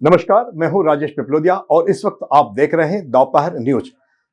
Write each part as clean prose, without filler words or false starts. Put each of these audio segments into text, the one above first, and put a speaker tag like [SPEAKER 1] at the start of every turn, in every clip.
[SPEAKER 1] नमस्कार, मैं हूं राजेश पिपलोदिया और इस वक्त आप देख रहे हैं दोपहर न्यूज।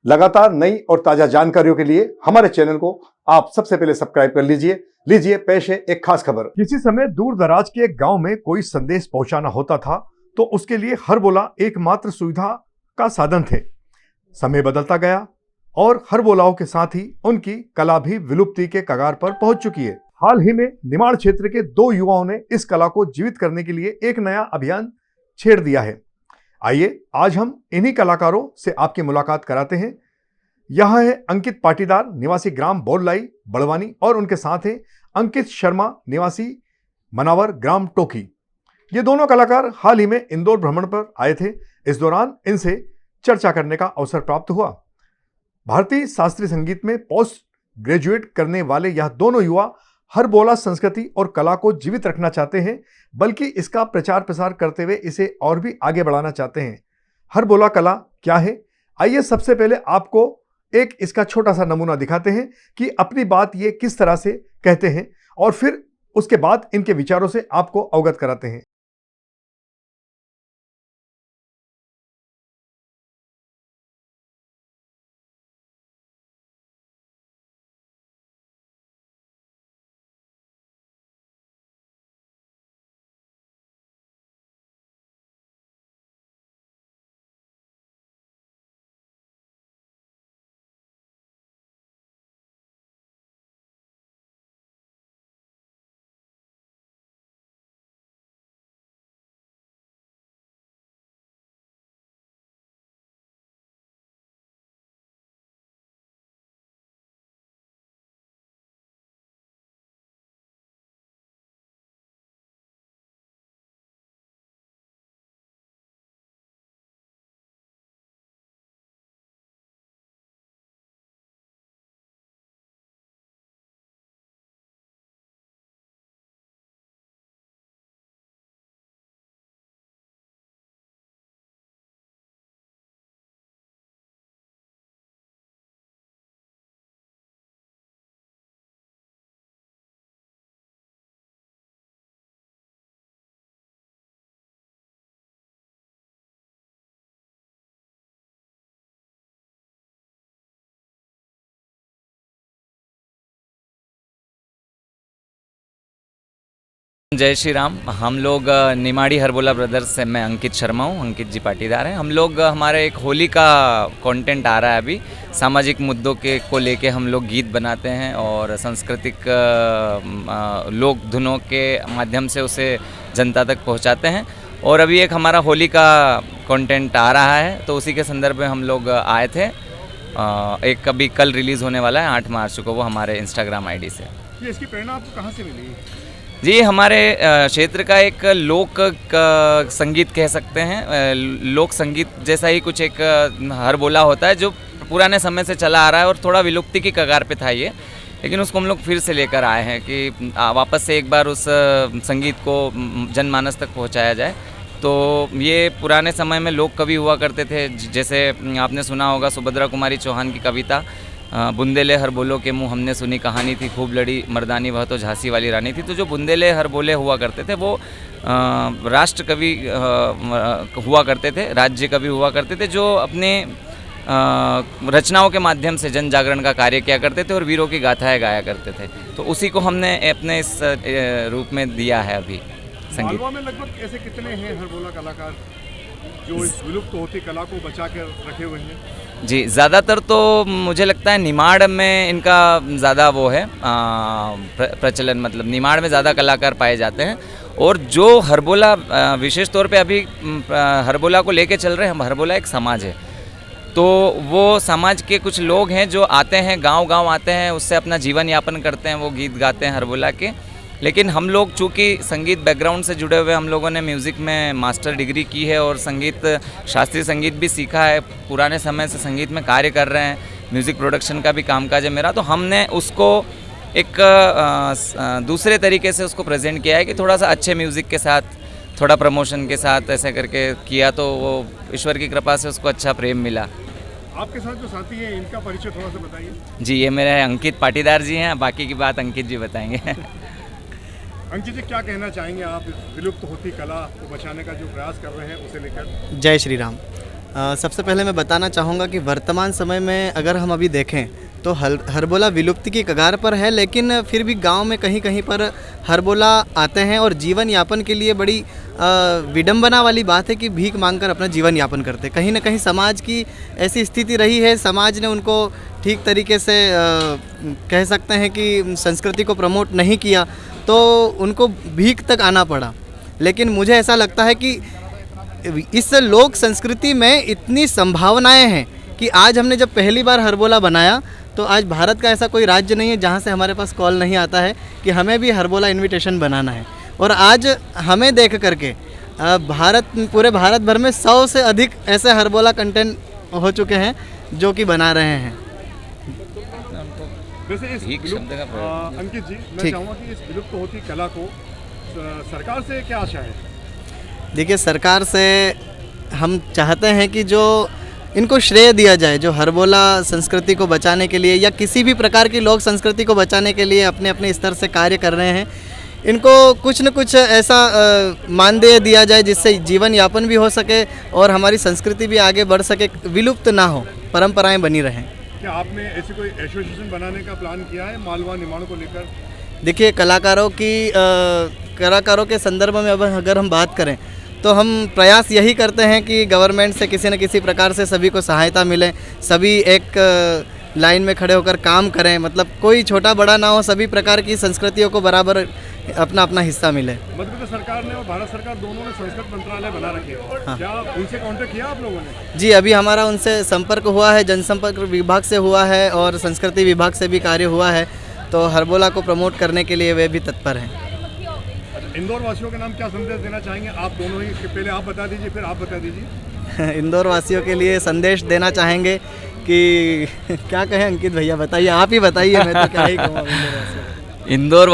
[SPEAKER 1] लगातार नई और ताजा जानकारियों के लिए हमारे चैनल को आप सबसे पहले सब्सक्राइब कर लीजिए पेश है एक खास खबर। किसी समय दूर दराज के एक गांव में कोई संदेश पहुंचाना होता था तो उसके लिए हरबोला एकमात्र सुविधा का साधन थे। समय बदलता गया और हरबोलाओं के साथ ही उनकी कला भी विलुप्ति के कगार पर पहुंच चुकी है। हाल ही में निमाड़ क्षेत्र के 2 युवाओं ने इस कला को जीवित करने के लिए एक नया अभियान छेड़ दिया है। आइए आज हम इन्हीं कलाकारों से आपकी मुलाकात कराते हैं। यह है अंकित पाटीदार निवासी ग्राम बोरलाई बड़वानी और उनके साथ हैं अंकित शर्मा निवासी मनावर ग्राम टोकी। ये दोनों कलाकार हाल ही में इंदौर भ्रमण पर आए थे। इस दौरान इनसे चर्चा करने का अवसर प्राप्त हुआ। भारतीय शास्त्रीय संगीत में पोस्ट ग्रेजुएट करने वाले यह दोनों युवा हरबोला संस्कृति और कला को जीवित रखना चाहते हैं, बल्कि इसका प्रचार प्रसार करते हुए इसे और भी आगे बढ़ाना चाहते हैं। हरबोला कला क्या है, आइए सबसे पहले आपको एक इसका छोटा सा नमूना दिखाते हैं कि अपनी बात ये किस तरह से कहते हैं और फिर उसके बाद इनके विचारों से आपको अवगत कराते हैं।
[SPEAKER 2] जय श्री राम। हम लोग निमाड़ी हरबोला ब्रदर्स से, मैं अंकित शर्मा हूँ, अंकित जी पाटीदार हैं। हम लोग हमारे एक होली का कंटेंट आ रहा है अभी। सामाजिक मुद्दों के को लेके हम लोग गीत बनाते हैं और सांस्कृतिक लोक धुनों के माध्यम से उसे जनता तक पहुँचाते हैं। और अभी एक हमारा होली का कंटेंट आ रहा है, तो उसी के संदर्भ में हम लोग आए थे। एक अभी कल रिलीज़ होने वाला है 8 मार्च को, वो हमारे इंस्टाग्राम आईडी से।
[SPEAKER 1] ये इसकी प्रेरणा आपको कहाँ से मिली?
[SPEAKER 2] जी, हमारे क्षेत्र का एक लोक संगीत कह सकते हैं। लोक संगीत जैसा ही कुछ एक हरबोला होता है जो पुराने समय से चला आ रहा है और थोड़ा विलुप्ति की कगार पे था ये, लेकिन उसको हम लोग फिर से लेकर आए हैं कि वापस से एक बार उस संगीत को जनमानस तक पहुंचाया जाए। तो ये पुराने समय में लोक कवि हुआ करते थे, जैसे आपने सुना होगा सुभद्रा कुमारी चौहान की कविता, बुंदेले हर बोलो के मुँह हमने सुनी कहानी थी, खूब लड़ी मर्दानी वह तो झांसी वाली रानी थी। तो जो बुंदेले हर बोले हुआ करते थे वो राष्ट्र कवि हुआ करते थे, राज्य कवि हुआ करते थे, जो अपने रचनाओं के माध्यम से जन जागरण का कार्य किया करते थे और वीरों की गाथाएं गाया करते थे। तो उसी को हमने अपने इस रूप में दिया है अभी संगीत
[SPEAKER 1] में। लगभग ऐसे कितने हैं हरबोला कलाकार जो इस विलुप्त होती कला को बचा कर रखे हुए हैं?
[SPEAKER 2] जी, ज़्यादातर तो मुझे लगता है निमाड़ में इनका ज़्यादा वो है प्रचलन, मतलब निमाड़ में ज़्यादा कलाकार पाए जाते हैं। और जो हरबोला विशेष तौर पे अभी हरबोला को लेके चल रहे हैं, हम हरबोला एक समाज है, तो वो समाज के कुछ लोग हैं जो आते हैं, गांव-गांव आते हैं, उससे अपना जीवन यापन करते हैं, वो गीत गाते हैं हरबोला के। लेकिन हम लोग चूँकि संगीत बैकग्राउंड से जुड़े हुए, हम लोगों ने म्यूज़िक में मास्टर डिग्री की है और संगीत शास्त्रीय संगीत भी सीखा है, पुराने समय से संगीत में कार्य कर रहे हैं, म्यूज़िक प्रोडक्शन का भी कामकाज है मेरा। तो हमने उसको एक दूसरे तरीके से उसको प्रेजेंट किया है कि थोड़ा सा अच्छे म्यूज़िक के साथ, थोड़ा प्रमोशन के साथ ऐसे करके किया, तो वो ईश्वर की कृपा से उसको अच्छा प्रेम मिला।
[SPEAKER 1] आपके साथ जो साथी हैं इनका परिचय थोड़ा सा बताइए।
[SPEAKER 2] जी, ये मेरे अंकित पाटीदार जी हैं, बाकी की बात अंकित जी बताएंगे।
[SPEAKER 1] अंकित जी, क्या कहना चाहेंगे आप इस विलुप्त होती कला को बचाने का जो प्रयास कर रहे हैं उसे लेकर?
[SPEAKER 3] जय श्री राम। सबसे पहले मैं बताना चाहूँगा कि वर्तमान समय में अगर हम अभी देखें तो हरबोला विलुप्ति की कगार पर है, लेकिन फिर भी गांव में कहीं कहीं पर हरबोला आते हैं और जीवन यापन के लिए बड़ी विडंबना वाली बात है कि भीख मांगकर अपना जीवन यापन करते। कहीं ना कहीं समाज की ऐसी स्थिति रही है, समाज ने उनको ठीक तरीके से कह सकते हैं कि संस्कृति को प्रमोट नहीं किया, तो उनको भीख तक आना पड़ा। लेकिन मुझे ऐसा लगता है कि इस लोक संस्कृति में इतनी संभावनाएं हैं कि आज हमने जब पहली बार हरबोला बनाया तो आज भारत का ऐसा कोई राज्य नहीं है जहां से हमारे पास कॉल नहीं आता है कि हमें भी हरबोला इनविटेशन बनाना है। और आज हमें देख करके पूरे भारत भर में 100 से अधिक ऐसे हरबोला कंटेंट हो चुके हैं जो कि बना रहे हैं।
[SPEAKER 1] वैसे इस अंकित जी, मैं चाहूँगा कि इस विलुप्त होती कला को सरकार से क्या आशा है?
[SPEAKER 3] देखिए, सरकार से हम चाहते हैं कि जो इनको श्रेय दिया जाए, जो हरबोला संस्कृति को बचाने के लिए या किसी भी प्रकार की लोक संस्कृति को बचाने के लिए अपने अपने स्तर से कार्य कर रहे हैं, इनको कुछ न कुछ ऐसा मानदेय दिया जाए जिससे जीवन यापन भी हो सके और हमारी संस्कृति भी आगे बढ़ सके, विलुप्त ना हो, परंपराएं बनी रहें।
[SPEAKER 1] क्या आपने ऐसी कोई एसोसिएशन बनाने का प्लान किया है मालवा निर्माण को लेकर?
[SPEAKER 3] देखिए, कलाकारों के संदर्भ में अब अगर हम बात करें तो हम प्रयास यही करते हैं कि गवर्नमेंट से किसी न किसी प्रकार से सभी को सहायता मिले, सभी एक लाइन में खड़े होकर काम करें, मतलब कोई छोटा बड़ा ना हो, सभी प्रकार की संस्कृतियों को बराबर अपना अपना हिस्सा मिले।
[SPEAKER 1] मध्य प्रदेश सरकार ने और भारत सरकार दोनों ने संस्कृत मंत्रालय बना रखे हैं। हाँ। क्या उनसे कांटेक्ट किया आप लोगों ने?
[SPEAKER 3] जी, अभी हमारा उनसे संपर्क हुआ है, जनसंपर्क विभाग से हुआ है और संस्कृति विभाग से भी कार्य हुआ है, तो हरबोला को प्रमोट करने के लिए वे भी तत्पर हैं।
[SPEAKER 1] इंदौर वासियों के नाम क्या संदेश देना चाहेंगे आप दोनों ही? पहले आप बता दीजिए, फिर आप बता दीजिए।
[SPEAKER 3] इंदौर वासियों के लिए संदेश देना चाहेंगे कि क्या कहें अंकित भैया, बताइए, आप ही बताइए, मैं तो क्या ही कहूँ।
[SPEAKER 2] इंदौर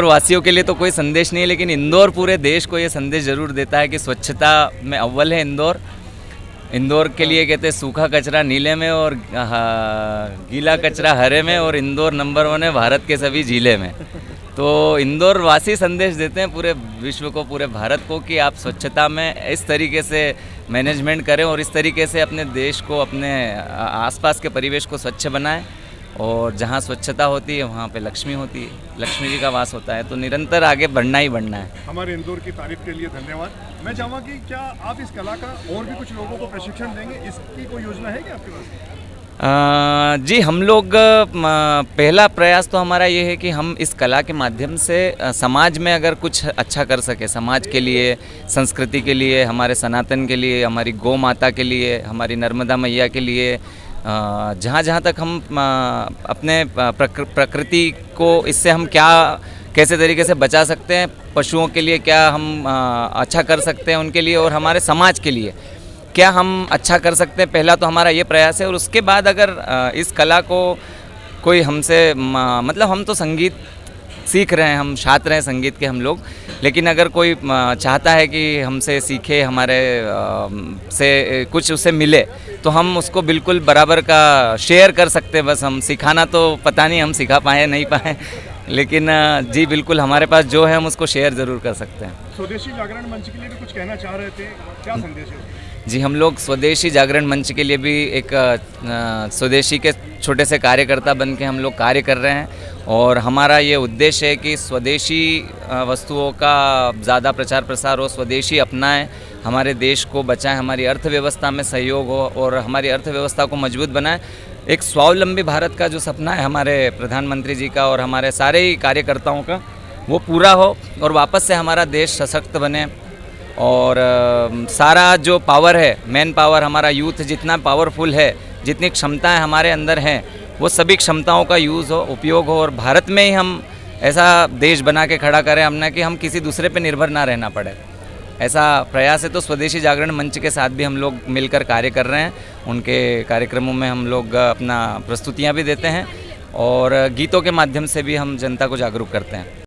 [SPEAKER 2] वासियों के लिए तो कोई संदेश नहीं है, लेकिन इंदौर पूरे देश को ये संदेश जरूर देता है कि स्वच्छता में अव्वल है इंदौर के लिए कहते हैं सूखा कचरा नीले में और गीला कचरा हरे में, और इंदौर नंबर 1 है भारत के सभी जिले में। तो इंदौर वासी संदेश देते हैं पूरे विश्व को, पूरे भारत को, कि आप स्वच्छता में इस तरीके से मैनेजमेंट करें और इस तरीके से अपने देश को, अपने आसपास के परिवेश को स्वच्छ बनाएं। और जहाँ स्वच्छता होती है वहाँ पे लक्ष्मी होती है, लक्ष्मी जी का वास होता है, तो निरंतर आगे बढ़ना ही बढ़ना है।
[SPEAKER 1] हमारे इंदौर की तारीफ के लिए धन्यवाद। मैं चाहूँगा कि क्या आप इस कला का और भी कुछ लोगों को प्रशिक्षण देंगे, इसकी कोई योजना है क्या आपके पास?
[SPEAKER 2] जी, हम लोग पहला प्रयास तो हमारा ये है कि हम इस कला के माध्यम से समाज में अगर कुछ अच्छा कर सके, समाज के लिए, संस्कृति के लिए, हमारे सनातन के लिए, हमारी गौ माता के लिए, हमारी नर्मदा मैया के लिए, जहाँ तक हम अपने प्रकृति को इससे हम कैसे तरीके से बचा सकते हैं, पशुओं के लिए क्या हम अच्छा कर सकते हैं उनके लिए, और हमारे समाज के लिए क्या हम अच्छा कर सकते हैं, पहला तो हमारा ये प्रयास है। और उसके बाद अगर इस कला को कोई हमसे मतलब हम तो संगीत सीख रहे हैं, हम छात्र हैं संगीत के हम लोग, लेकिन अगर कोई चाहता है कि हमसे सीखे, हमारे से कुछ उसे मिले, तो हम उसको बिल्कुल बराबर का शेयर कर सकते हैं। बस हम सिखाना तो पता नहीं हम सिखा पाए नहीं पाए, लेकिन जी बिल्कुल हमारे पास जो है हम उसको शेयर ज़रूर कर सकते हैं।
[SPEAKER 1] स्वदेशी जागरण मंच के लिए भी कुछ कहना चाह रहे थे, क्या संदेश है?
[SPEAKER 2] जी, हम लोग स्वदेशी जागरण मंच के लिए भी एक स्वदेशी के छोटे से कार्यकर्ता बन के हम लोग कार्य कर रहे हैं, और हमारा ये उद्देश्य है कि स्वदेशी वस्तुओं का ज़्यादा प्रचार प्रसार हो, स्वदेशी अपनाएं, हमारे देश को बचाएं, हमारी अर्थव्यवस्था में सहयोग हो और हमारी अर्थव्यवस्था को मजबूत बनाएं। एक स्वावलंबी भारत का जो सपना है हमारे प्रधानमंत्री जी का और हमारे सारे ही कार्यकर्ताओं का, वो पूरा हो और वापस से हमारा देश सशक्त बने, और सारा जो पावर है, मैन पावर, हमारा यूथ जितना पावरफुल है, जितनी क्षमताएं हमारे अंदर हैं, वो सभी क्षमताओं का यूज़ हो, उपयोग हो, और भारत में ही हम ऐसा देश बना के खड़ा करें हमने कि हम किसी दूसरे पे निर्भर ना रहना पड़े, ऐसा प्रयास है। तो स्वदेशी जागरण मंच के साथ भी हम लोग मिलकर कार्य कर रहे हैं, उनके कार्यक्रमों में हम लोग अपना प्रस्तुतियाँ भी देते हैं और गीतों के माध्यम से भी हम जनता को जागरूक करते हैं।